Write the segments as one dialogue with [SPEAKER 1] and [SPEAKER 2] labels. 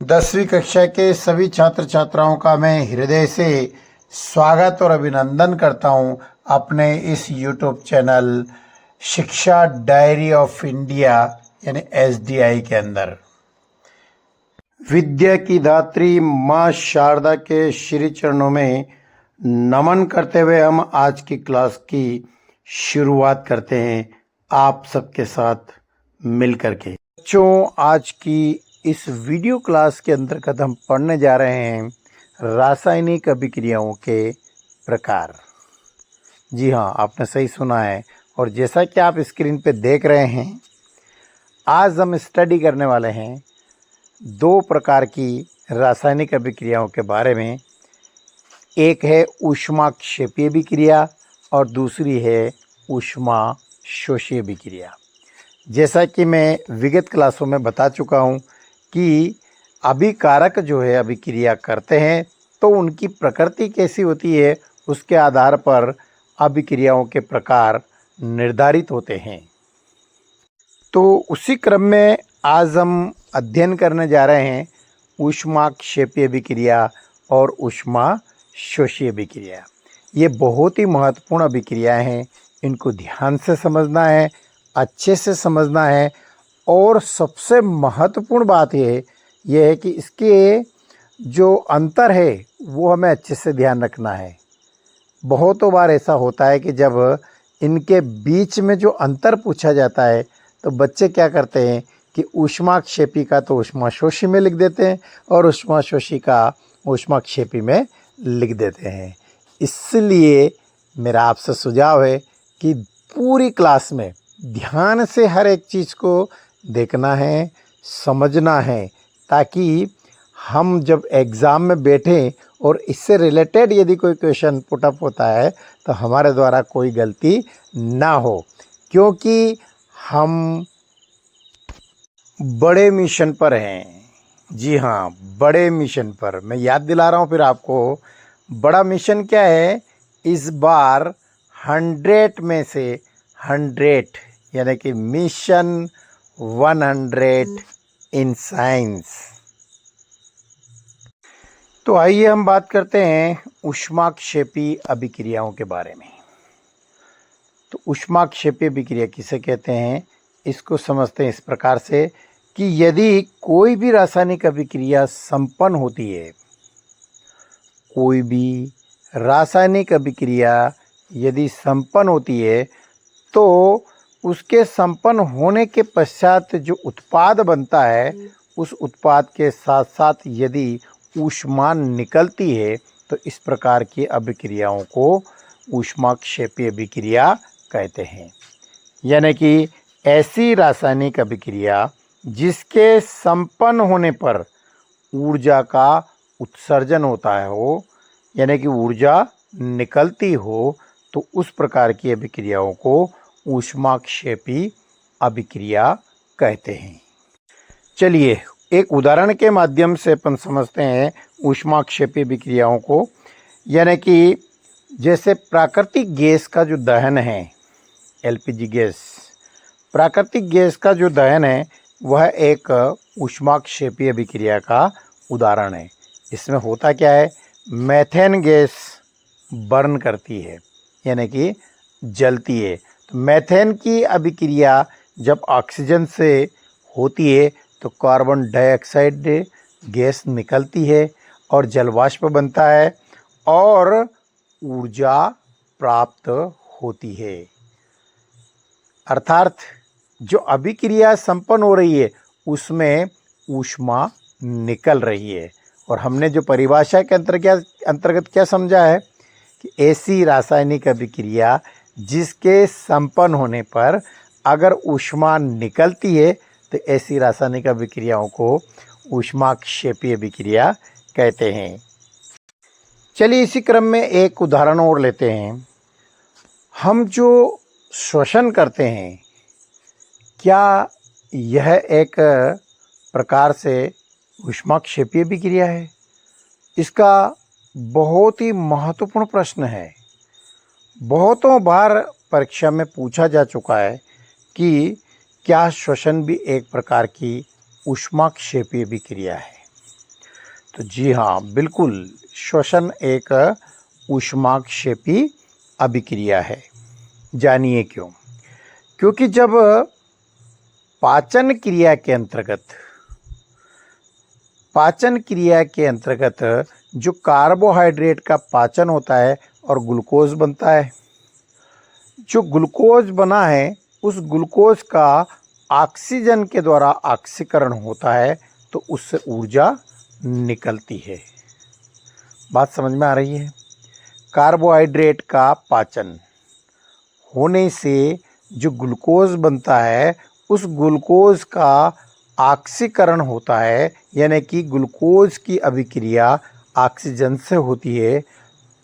[SPEAKER 1] 10वीं कक्षा के सभी छात्र छात्राओं का मैं हृदय से स्वागत और अभिनंदन करता हूं अपने इस YouTube चैनल शिक्षा डायरी ऑफ इंडिया यानी SDI के अंदर। विद्या की दात्री माँ शारदा के श्री चरणों में नमन करते हुए हम आज की क्लास की शुरुआत करते हैं आप सबके साथ मिलकर के। बच्चों, आज की इस वीडियो क्लास के अंतर्गत हम पढ़ने जा रहे हैं रासायनिक अभिक्रियाओं के प्रकार। जी हाँ, आपने सही सुना है। और जैसा कि आप स्क्रीन पे देख रहे हैं, आज हम स्टडी करने वाले हैं दो प्रकार की रासायनिक अभिक्रियाओं के बारे में। एक है ऊष्माक्षेपीय अभिक्रिया और दूसरी है ऊष्माशोषीय अभिक्रिया। जैसा कि मैं विगत क्लासों में बता चुका हूँ कि अभिकारक जो है अभिक्रिया करते हैं तो उनकी प्रकृति कैसी होती है, उसके आधार पर अभिक्रियाओं के प्रकार निर्धारित होते हैं। तो उसी क्रम में आज हम अध्ययन करने जा रहे हैं ऊष्माक्षेपीय अभिक्रिया और ऊष्माशोषीय अभिक्रिया। ये बहुत ही महत्वपूर्ण अभिक्रियाएं हैं, इनको ध्यान से समझना है, अच्छे से समझना है। और सबसे महत्वपूर्ण बात यह है कि इसके जो अंतर है वो हमें अच्छे से ध्यान रखना है। बहुतों बार ऐसा होता है कि जब इनके बीच में जो अंतर पूछा जाता है तो बच्चे क्या करते हैं कि ऊष्माक्षेपी का तो ऊष्माशोषी में लिख देते हैं और ऊष्माशोषी का ऊष्माक्षेपी में लिख देते हैं। इसलिए मेरा आपसे सुझाव है कि पूरी क्लास में ध्यान से हर एक चीज़ को देखना है, समझना है, ताकि हम जब एग्ज़ाम में बैठें और इससे रिलेटेड यदि कोई क्वेश्चन पुटअप होता है तो हमारे द्वारा कोई गलती ना हो, क्योंकि हम बड़े मिशन पर हैं। जी हाँ, बड़े मिशन पर। मैं याद दिला रहा हूँ फिर आपको, बड़ा मिशन क्या है। इस बार 100 में से 100 यानी कि मिशन 100 इन साइंस। तो आइए हम बात करते हैं ऊष्माक्षेपी अभिक्रियाओं के बारे में। तो ऊष्माक्षेपी अभिक्रिया किसे कहते हैं, इसको समझते हैं इस प्रकार से कि यदि कोई भी रासायनिक अभिक्रिया संपन्न होती है, कोई भी रासायनिक अभिक्रिया यदि संपन्न होती है तो उसके संपन्न होने के पश्चात जो उत्पाद बनता है उस उत्पाद के साथ साथ यदि ऊष्मा निकलती है तो इस प्रकार की अभिक्रियाओं को ऊष्माक्षेपी अभिक्रिया कहते हैं। यानी कि ऐसी रासायनिक अभिक्रिया जिसके संपन्न होने पर ऊर्जा का उत्सर्जन होता है हो, यानी कि ऊर्जा निकलती हो, तो उस प्रकार की अभिक्रियाओं को ऊष्माक्षेपी अभिक्रिया कहते हैं। चलिए एक उदाहरण के माध्यम से अपन समझते हैं ऊष्माक्षेपी अभिक्रियाओं को। यानी कि जैसे प्राकृतिक गैस का जो दहन है, LPG गैस, प्राकृतिक गैस का जो दहन है वह एक ऊष्माक्षेपी अभिक्रिया का उदाहरण है। इसमें होता क्या है, मेथेन गैस बर्न करती है, यानी कि जलती है। तो मेथेन की अभिक्रिया जब ऑक्सीजन से होती है तो कार्बन डाइऑक्साइड गैस निकलती है और जलवाष्प बनता है और ऊर्जा प्राप्त होती है। अर्थात जो अभिक्रिया संपन्न हो रही है उसमें ऊष्मा निकल रही है। और हमने जो परिभाषा के अंतर्गत क्या समझा है कि ऐसी रासायनिक अभिक्रिया जिसके संपन्न होने पर अगर ऊष्मा निकलती है तो ऐसी रासायनिक अभिक्रियाओं को ऊष्माक्षेपी अभिक्रिया कहते हैं। चलिए इसी क्रम में एक उदाहरण और लेते हैं। हम जो श्वसन करते हैं, क्या यह एक प्रकार से ऊष्माक्षेपी अभिक्रिया है? इसका बहुत ही महत्वपूर्ण प्रश्न है। बहुतों बार परीक्षा में पूछा जा चुका है कि क्या श्वसन भी एक प्रकार की ऊष्माक्षेपी अभिक्रिया है। तो जी हाँ, बिल्कुल श्वसन एक ऊष्माक्षेपी अभिक्रिया है। जानिए क्यों? क्योंकि जब पाचन क्रिया के अंतर्गत जो कार्बोहाइड्रेट का पाचन होता है और ग्लूकोज बनता है, जो ग्लूकोज बना है उस ग्लूकोज का ऑक्सीजन के द्वारा ऑक्सीकरण होता है तो उससे ऊर्जा निकलती है। बात समझ में आ रही है? कार्बोहाइड्रेट का पाचन होने से जो ग्लूकोज बनता है उस ग्लूकोज का ऑक्सीकरण होता है, यानी कि ग्लूकोज की अभिक्रिया ऑक्सीजन से होती है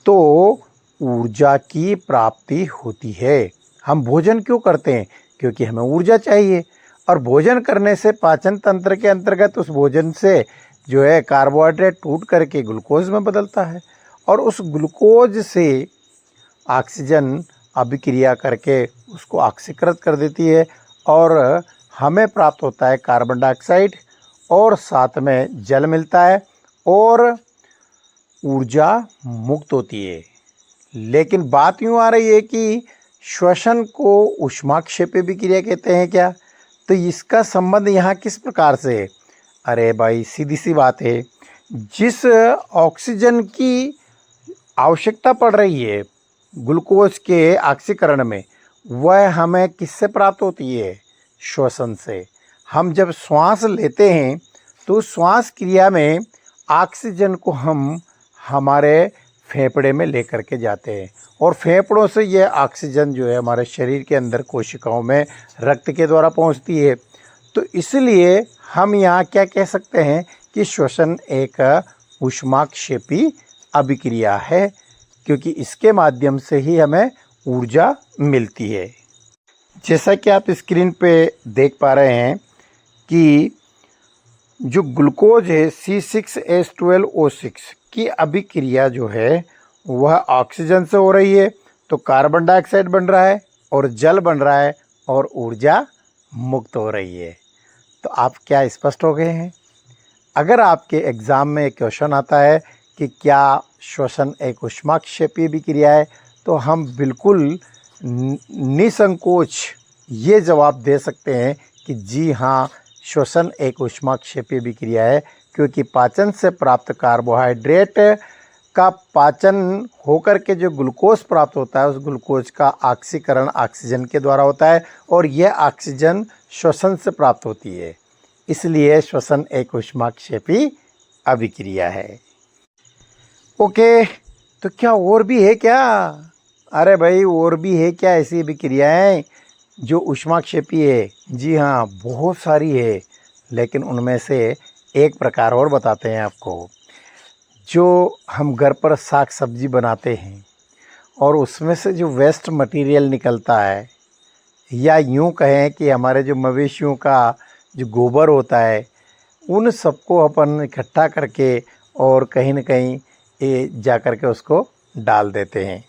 [SPEAKER 1] तो ऊर्जा की प्राप्ति होती है। हम भोजन क्यों करते हैं? क्योंकि हमें ऊर्जा चाहिए, और भोजन करने से पाचन तंत्र के अंतर्गत उस भोजन से जो है कार्बोहाइड्रेट टूट करके ग्लूकोज में बदलता है और उस ग्लूकोज से ऑक्सीजन अभिक्रिया करके उसको ऑक्सीकृत कर देती है और हमें प्राप्त होता है कार्बन डाइऑक्साइड और साथ में जल मिलता है और ऊर्जा मुक्त होती है। लेकिन बात यूँ आ रही है कि श्वसन को ऊष्माक्षेपी अभिक्रिया कहते हैं क्या? तो इसका संबंध यहाँ किस प्रकार से है? अरे भाई, सीधी सी बात है, जिस ऑक्सीजन की आवश्यकता पड़ रही है ग्लूकोज के ऑक्सीकरण में, वह हमें किससे प्राप्त होती है? श्वसन से। हम जब श्वास लेते हैं तो श्वास क्रिया में ऑक्सीजन को हम हमारे फेफड़े में लेकर के जाते हैं और फेफड़ों से यह ऑक्सीजन जो है हमारे शरीर के अंदर कोशिकाओं में रक्त के द्वारा पहुंचती है। तो इसलिए हम यहाँ क्या कह सकते हैं कि श्वसन एक ऊष्माक्षेपी अभिक्रिया है, क्योंकि इसके माध्यम से ही हमें ऊर्जा मिलती है। जैसा कि आप स्क्रीन पे देख पा रहे हैं कि जो ग्लूकोज है C6H12O6 की अभिक्रिया जो है वह ऑक्सीजन से हो रही है, तो कार्बन डाइऑक्साइड बन रहा है और जल बन रहा है और ऊर्जा मुक्त हो रही है। तो आप क्या स्पष्ट हो गए हैं? अगर आपके एग्ज़ाम में एक क्वेश्चन आता है कि क्या श्वसन एक ऊष्माक्षेपी अभिक्रिया है, तो हम बिल्कुल निसंकोच ये जवाब दे सकते हैं कि जी हाँ, श्वसन एक ऊष्माक्षेपी अभिक्रिया है, क्योंकि पाचन से प्राप्त कार्बोहाइड्रेट का पाचन होकर के जो ग्लूकोज प्राप्त होता है उस ग्लूकोज का ऑक्सीकरण ऑक्सीजन के द्वारा होता है और यह ऑक्सीजन श्वसन से प्राप्त होती है। इसलिए श्वसन एक ऊष्माक्षेपी अभिक्रिया है। ओके, तो क्या और भी है क्या? अरे भाई, और भी है क्या ऐसी अभिक्रियाएं जो ऊष्माक्षेपी है? जी हाँ, बहुत सारी है, लेकिन उनमें से एक प्रकार और बताते हैं आपको। जो हम घर पर साग सब्जी बनाते हैं और उसमें से जो वेस्ट मटेरियल निकलता है, या यूँ कहें कि हमारे जो मवेशियों का जो गोबर होता है, उन सबको अपन इकट्ठा करके और कहीं न कहीं जा कर के उसको डाल देते हैं।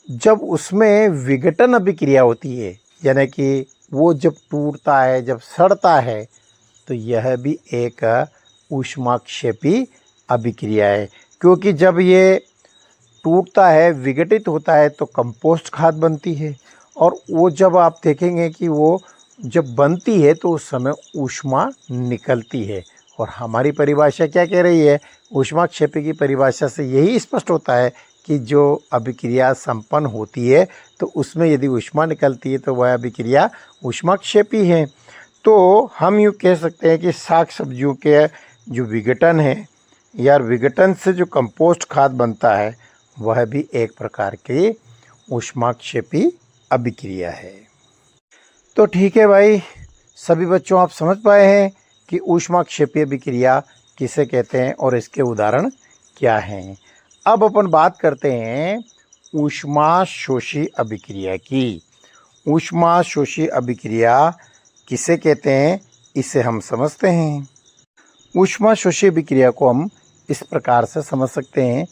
[SPEAKER 1] जब उसमें विघटन अभिक्रिया होती है, यानी कि वो जब टूटता है, जब सड़ता है, तो यह भी एक ऊष्माक्षेपी अभिक्रिया है, क्योंकि जब ये टूटता है, विघटित होता है, तो कंपोस्ट खाद बनती है और वो जब आप देखेंगे कि वो जब बनती है तो उस समय ऊष्मा निकलती है। और हमारी परिभाषा क्या कह रही है? ऊष्माक्षेपी की परिभाषा से यही स्पष्ट होता है कि जो अभिक्रिया संपन्न होती है तो उसमें यदि ऊष्मा निकलती है तो वह अभिक्रिया ऊष्माक्षेपी है। तो हम यूँ कह सकते हैं कि साग सब्जियों के जो विघटन है या विघटन से जो कंपोस्ट खाद बनता है वह भी एक प्रकार की ऊष्माक्षेपी अभिक्रिया है। तो ठीक है भाई, सभी बच्चों आप समझ पाए हैं कि ऊष्माक्षेपी अभिक्रिया किसे कहते हैं और इसके उदाहरण क्या हैं। अब अपन बात करते हैं ऊष्माशोषी अभिक्रिया की। ऊष्माशोषी अभिक्रिया किसे कहते हैं, इसे हम समझते हैं। ऊष्माशोषी अभिक्रिया को हम इस प्रकार से समझ सकते हैं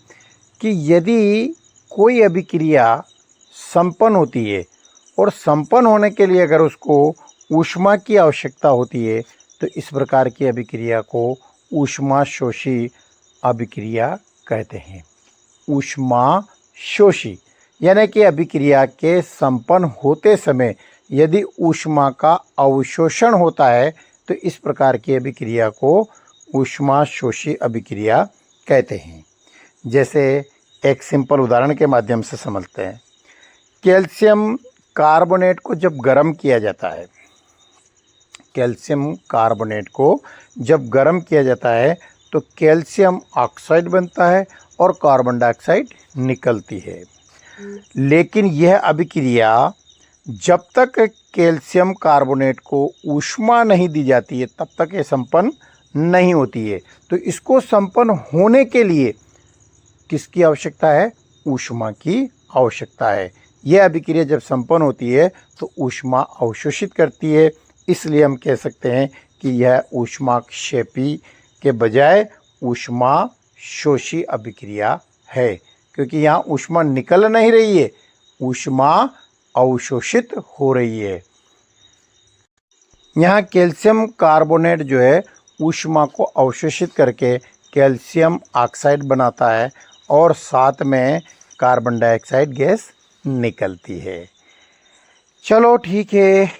[SPEAKER 1] कि यदि कोई अभिक्रिया संपन्न होती है और संपन्न होने के लिए अगर उसको ऊष्मा की आवश्यकता होती है तो इस प्रकार की अभिक्रिया को ऊष्माशोषी अभिक्रिया कहते हैं। ऊष्मा शोषी यानी कि अभिक्रिया के संपन्न होते समय यदि ऊष्मा का अवशोषण होता है तो इस प्रकार की अभिक्रिया को ऊष्मा शोषी अभिक्रिया कहते हैं। जैसे एक सिंपल उदाहरण के माध्यम से समझते हैं। कैल्शियम कार्बोनेट को जब गर्म किया जाता है, कैल्शियम कार्बोनेट को जब गर्म किया जाता है तो कैल्शियम ऑक्साइड बनता है और कार्बन डाइऑक्साइड निकलती है। लेकिन यह अभिक्रिया जब तक कैल्शियम कार्बोनेट को ऊष्मा नहीं दी जाती है तब तक ये संपन्न नहीं होती है। तो इसको संपन्न होने के लिए किसकी आवश्यकता है? ऊष्मा की आवश्यकता है। यह अभिक्रिया जब संपन्न होती है तो ऊष्मा अवशोषित करती है, इसलिए हम कह सकते हैं कि यह ऊष्माक्षेपी के बजाय ऊष्मा शोषी अभिक्रिया है, क्योंकि यहाँ ऊष्मा निकल नहीं रही है, ऊष्मा अवशोषित हो रही है। यहाँ कैल्शियम कार्बोनेट जो है ऊष्मा को अवशोषित करके कैल्शियम ऑक्साइड बनाता है और साथ में कार्बन डाइऑक्साइड गैस निकलती है। चलो ठीक है,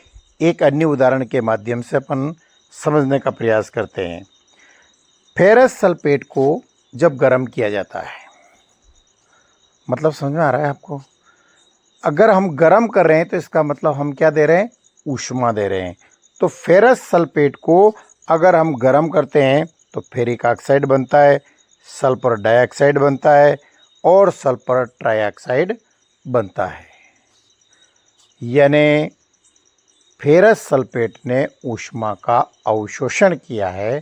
[SPEAKER 1] एक अन्य उदाहरण के माध्यम से अपन समझने का प्रयास करते हैं। फेरस सल्फेट को जब गर्म किया जाता है, मतलब समझ में आ रहा है आपको? अगर हम गर्म कर रहे हैं तो इसका मतलब हम क्या दे रहे हैं? ऊष्मा दे रहे हैं। तो फेरस सल्फेट को अगर हम गर्म करते हैं तो फेरिक ऑक्साइड बनता है, सल्फर डाइऑक्साइड बनता है और सल्फर ट्राइऑक्साइड बनता है। यानी फेरस सल्फेट ने ऊष्मा का अवशोषण किया है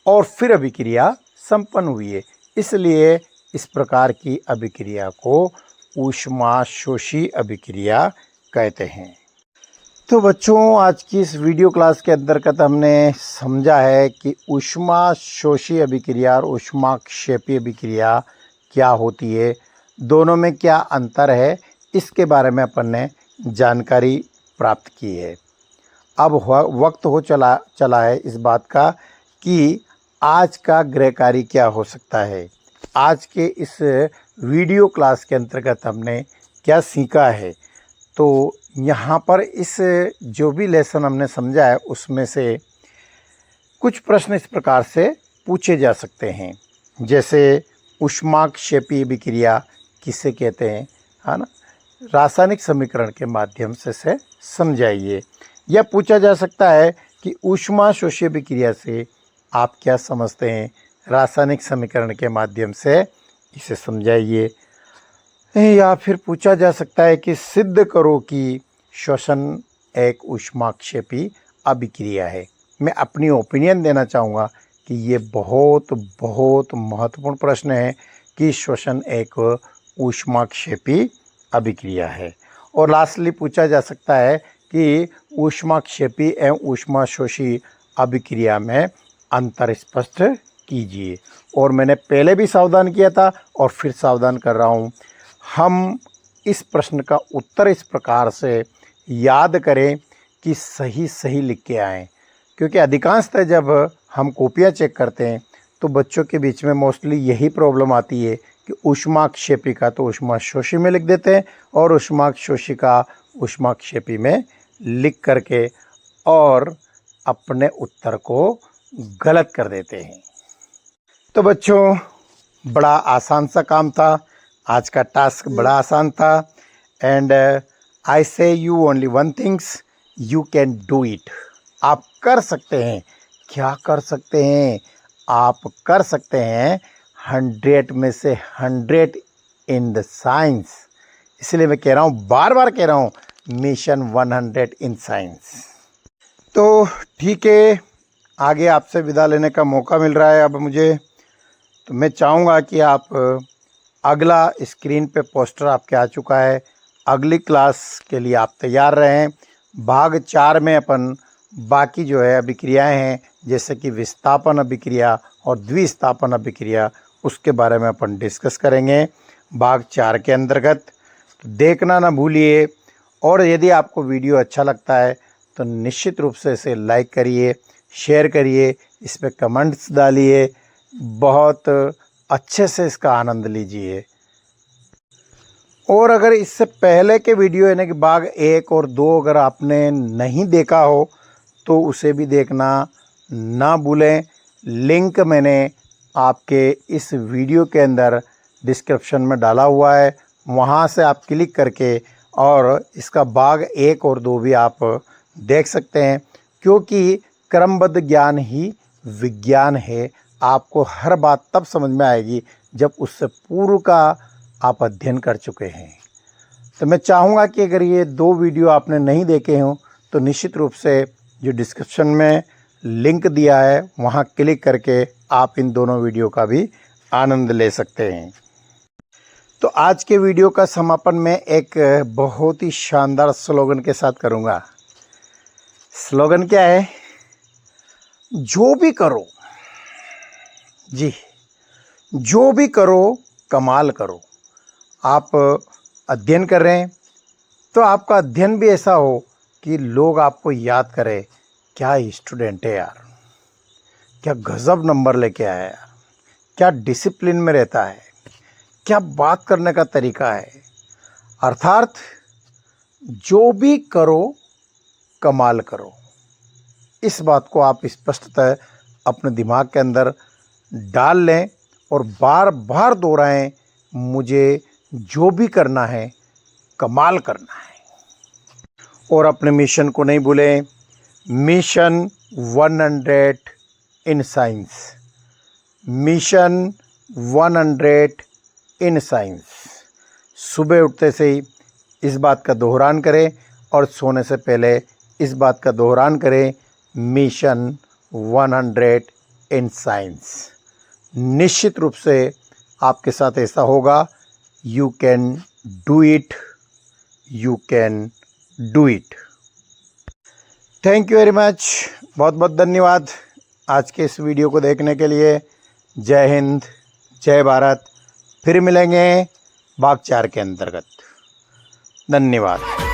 [SPEAKER 1] और फिर अभिक्रिया संपन्न हुई है, इसलिए इस प्रकार की अभिक्रिया को ऊष्मा शोषी अभिक्रिया कहते हैं। तो बच्चों, आज की इस वीडियो क्लास के अंतर्गत हमने समझा है कि ऊष्मा शोषी अभिक्रिया और ऊष्माक्षेपी अभिक्रिया क्या होती है, दोनों में क्या अंतर है, इसके बारे में अपन ने जानकारी प्राप्त की है। अब वक्त हो चला है इस बात का कि आज का गृह कार्य क्या हो सकता है। आज के इस वीडियो क्लास के अंतर्गत हमने क्या सीखा है, तो यहाँ पर इस जो भी लेसन हमने समझा है उसमें से कुछ प्रश्न इस प्रकार से पूछे जा सकते हैं। जैसे ऊष्माक्षेपी अभिक्रिया किसे कहते हैं, है ना? रासायनिक समीकरण के माध्यम से समझाइए। यह पूछा जा सकता है कि ऊष्मा शोषी अभिक्रिया से आप क्या समझते हैं, रासायनिक समीकरण के माध्यम से इसे समझाइए। या फिर पूछा जा सकता है कि सिद्ध करो कि श्वसन एक ऊष्माक्षेपी अभिक्रिया है। मैं अपनी ओपिनियन देना चाहूँगा कि ये बहुत बहुत महत्वपूर्ण प्रश्न है कि श्वसन एक ऊष्माक्षेपी अभिक्रिया है। और लास्टली पूछा जा सकता है कि ऊष्माक्षेपी एवं ऊष्माशोषी अभिक्रिया में अंतर स्पष्ट कीजिए। और मैंने पहले भी सावधान किया था और फिर सावधान कर रहा हूँ, हम इस प्रश्न का उत्तर इस प्रकार से याद करें कि सही सही लिख के आएँ, क्योंकि अधिकांशतः जब हम कॉपियाँ चेक करते हैं तो बच्चों के बीच में मोस्टली यही प्रॉब्लम आती है कि ऊष्माक्षेपी का तो ऊष्माशोषी में लिख देते हैं और ऊष्माशोषी का ऊष्माक्षेपी में लिख करके और अपने उत्तर को गलत कर देते हैं। तो बच्चों, बड़ा आसान सा काम था, आज का टास्क बड़ा आसान था। एंड आई से you only one things, you can do it. आप कर सकते हैं। क्या कर सकते हैं? आप कर सकते हैं 100 में से 100 इन द साइंस। इसलिए मैं कह रहा हूँ, बार बार कह रहा हूँ, मिशन 100 इन साइंस। तो ठीक है, आगे आपसे विदा लेने का मौका मिल रहा है अब मुझे। तो मैं चाहूँगा कि आप अगला स्क्रीन पे पोस्टर आपके आ चुका है, अगली क्लास के लिए आप तैयार रहें। भाग 4 में अपन बाकी जो है अभिक्रियाएं हैं, जैसे कि विस्थापन अभिक्रिया और द्विस्थापन अभिक्रिया, उसके बारे में अपन डिस्कस करेंगे भाग 4 के अंतर्गत। तो देखना ना भूलिए। और यदि आपको वीडियो अच्छा लगता है तो निश्चित रूप से इसे लाइक करिए, शेयर करिए, इस पर कमेंट्स डालिए। बहुत अच्छे से इसका आनंद लीजिए। और अगर इससे पहले के वीडियो यानी कि भाग 1 और 2 अगर आपने नहीं देखा हो तो उसे भी देखना ना भूलें। लिंक मैंने आपके इस वीडियो के अंदर डिस्क्रिप्शन में डाला हुआ है, वहाँ से आप क्लिक करके और इसका भाग 1 और 2 भी आप देख सकते हैं, क्योंकि क्रमबद्ध ज्ञान ही विज्ञान है। आपको हर बात तब समझ में आएगी जब उससे पूर्व का आप अध्ययन कर चुके हैं। तो मैं चाहूँगा कि अगर ये 2 वीडियो आपने नहीं देखे हों तो निश्चित रूप से जो डिस्क्रिप्शन में लिंक दिया है वहाँ क्लिक करके आप इन दोनों वीडियो का भी आनंद ले सकते हैं। तो आज के वीडियो का समापन मैं एक बहुत ही शानदार स्लोगन के साथ करूँगा। स्लोगन क्या है? जो भी करो, जी, जो भी करो कमाल करो। आप अध्ययन कर रहे हैं तो आपका अध्ययन भी ऐसा हो कि लोग आपको याद करें, क्या स्टूडेंट है यार, क्या गजब नंबर लेके आया यार, क्या डिसिप्लिन में रहता है, क्या बात करने का तरीका है। अर्थात जो भी करो कमाल करो। इस बात को आप स्पष्टतः अपने दिमाग के अंदर डाल लें और बार बार दोहराएं, मुझे जो भी करना है कमाल करना है। और अपने मिशन को नहीं भूलें, mission 100 in science, mission 100 in science. सुबह उठते से ही इस बात का दोहरान करें और सोने से पहले इस बात का दोहरान करें, मिशन 100 इन साइंस। निश्चित रूप से आपके साथ ऐसा होगा। You can do it, you can do it. Thank you very much, बहुत बहुत धन्यवाद आज के इस वीडियो को देखने के लिए। जय हिंद, जय भारत। फिर मिलेंगे भाग 4 के अंतर्गत। धन्यवाद।